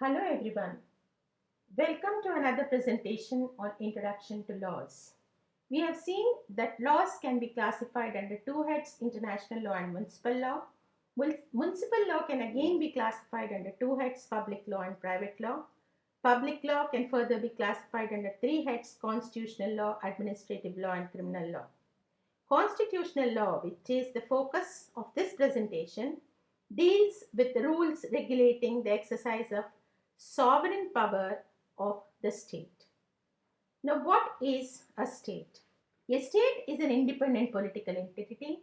Hello everyone. Welcome to another presentation on Introduction to Laws. We have seen that laws can be classified under two heads, international law and municipal law. Municipal law can again be classified under two heads, public law and private law. Public law can further be classified under three heads, constitutional law, administrative law and criminal law. Constitutional law, which is the focus of this presentation, deals with the rules regulating the exercise of sovereign power of the state. Now, what is a state? A state is an independent political entity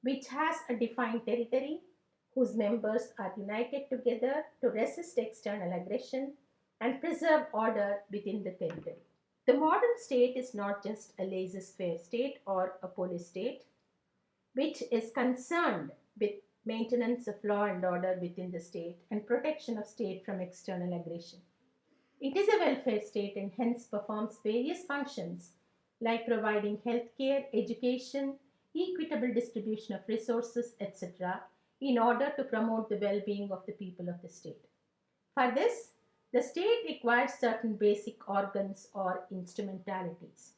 which has a defined territory whose members are united together to resist external aggression and preserve order within the territory. The modern state is not just a laissez-faire state or a police state, which is concerned with maintenance of law and order within the state and protection of state from external aggression. It is a welfare state and hence performs various functions like providing health care, education, equitable distribution of resources, etc., in order to promote the well being of the people of the state. For this, the state requires certain basic organs or instrumentalities.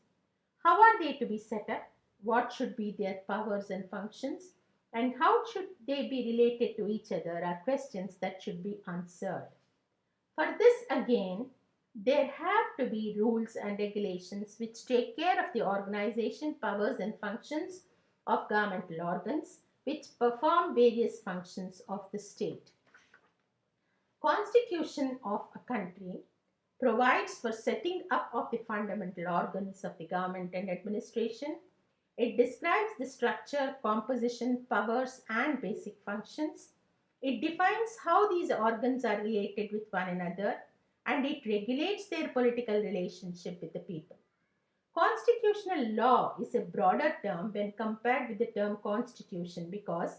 How are they to be set up? What should be their powers and functions? And how should they be related to each other are questions that should be answered. For this, again, there have to be rules and regulations which take care of the organization, powers, and functions of governmental organs which perform various functions of the state. Constitution of a country provides for setting up of the fundamental organs of the government and administration. It describes the structure, composition, powers, and basic functions. It defines how these organs are related with one another and it regulates their political relationship with the people. Constitutional law is a broader term when compared with the term constitution because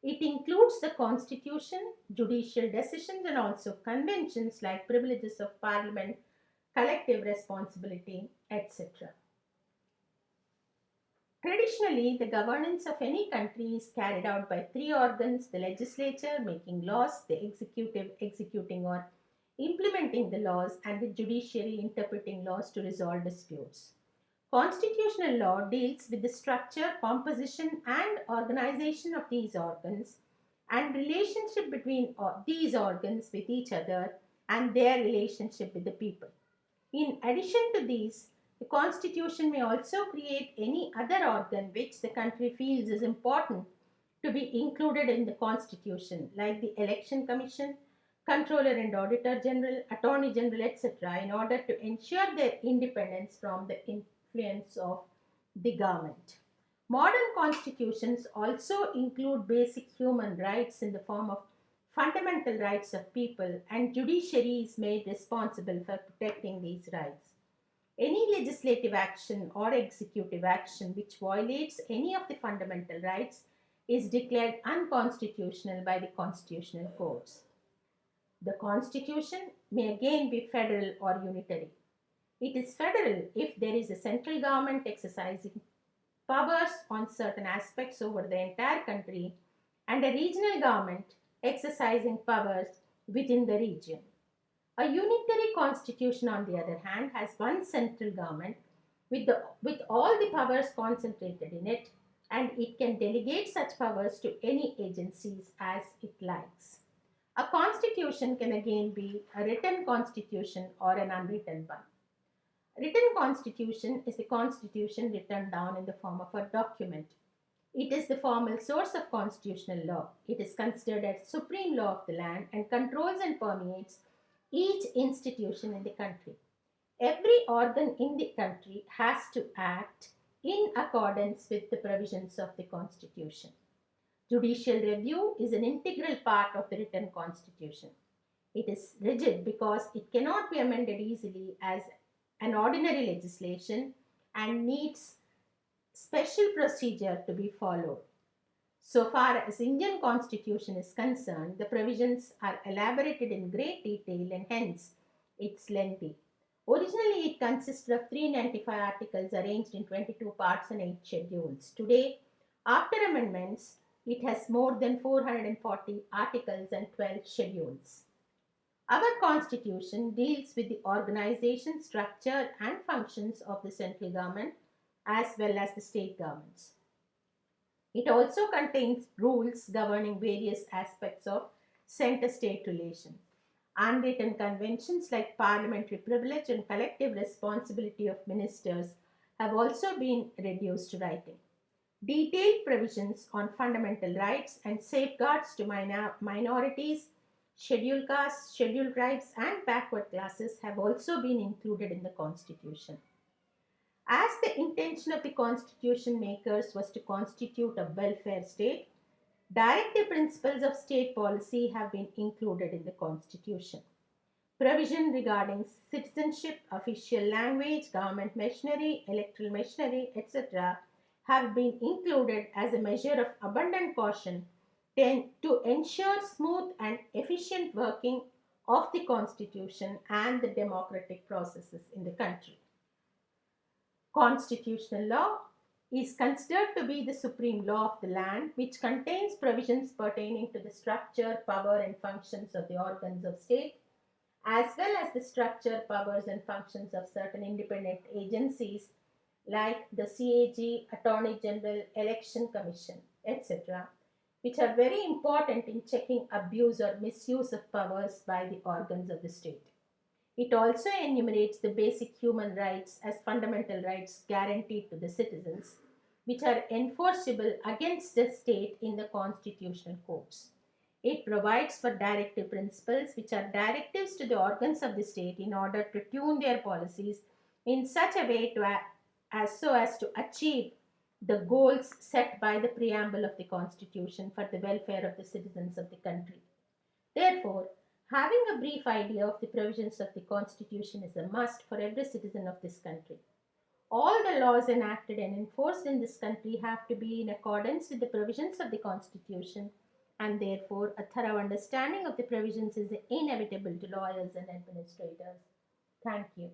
it includes the constitution, judicial decisions, and also conventions like privileges of parliament, collective responsibility, etc. Traditionally, the governance of any country is carried out by three organs: the legislature making laws, the executive executing or implementing the laws, and the judiciary interpreting laws to resolve disputes. Constitutional law deals with the structure, composition, and organization of these organs and relationship between these organs with each other and their relationship with the people. In addition to these, the constitution may also create any other organ which the country feels is important to be included in the constitution, like the election commission, controller and auditor general, attorney general, etc., in order to ensure their independence from the influence of the government. Modern constitutions also include basic human rights in the form of fundamental rights of people, and judiciary is made responsible for protecting these rights. Any legislative action or executive action which violates any of the fundamental rights is declared unconstitutional by the constitutional courts. The constitution may again be federal or unitary. It is federal if there is a central government exercising powers on certain aspects over the entire country and a regional government exercising powers within the region. A unitary constitution, on the other hand, has one central government with all the powers concentrated in it, and it can delegate such powers to any agencies as it likes. A constitution can again be a written constitution or an unwritten one. Written constitution is the constitution written down in the form of a document. It is the formal source of constitutional law. It is considered as supreme law of the land and controls and permeates each institution in the country. Every organ in the country has to act in accordance with the provisions of the constitution. Judicial review is an integral part of the written constitution. It is rigid because it cannot be amended easily as an ordinary legislation and needs special procedure to be followed. So far as Indian constitution is concerned, the provisions are elaborated in great detail and hence it's lengthy. Originally, it consisted of 395 articles arranged in 22 parts and 8 schedules. Today, after amendments, it has more than 440 articles and 12 schedules. Our constitution deals with the organization, structure, and functions of the central government as well as the state governments. It also contains rules governing various aspects of center state relations. Unwritten conventions like parliamentary privilege and collective responsibility of ministers have also been reduced to writing. Detailed provisions on fundamental rights and safeguards to minorities, scheduled castes, scheduled tribes, and backward classes have also been included in the Constitution. As the intention of the Constitution makers was to constitute a welfare state, directive principles of state policy have been included in the Constitution. Provision regarding citizenship, official language, government machinery, electoral machinery, etc., have been included as a measure of abundant caution to ensure smooth and efficient working of the Constitution and the democratic processes in the country. Constitutional law is considered to be the supreme law of the land, which contains provisions pertaining to the structure, power, and functions of the organs of state, as well as the structure, powers, and functions of certain independent agencies like the CAG, Attorney General, Election Commission, etc., which are very important in checking abuse or misuse of powers by the organs of the state. It also enumerates the basic human rights as fundamental rights guaranteed to the citizens, which are enforceable against the state in the constitutional courts. It provides for directive principles, which are directives to the organs of the state in order to tune their policies in such a way as so as to achieve the goals set by the preamble of the Constitution for the welfare of the citizens of the country. Therefore, having a brief idea of the provisions of the Constitution is a must for every citizen of this country. All the laws enacted and enforced in this country have to be in accordance with the provisions of the Constitution, and therefore a thorough understanding of the provisions is inevitable to lawyers and administrators. Thank you.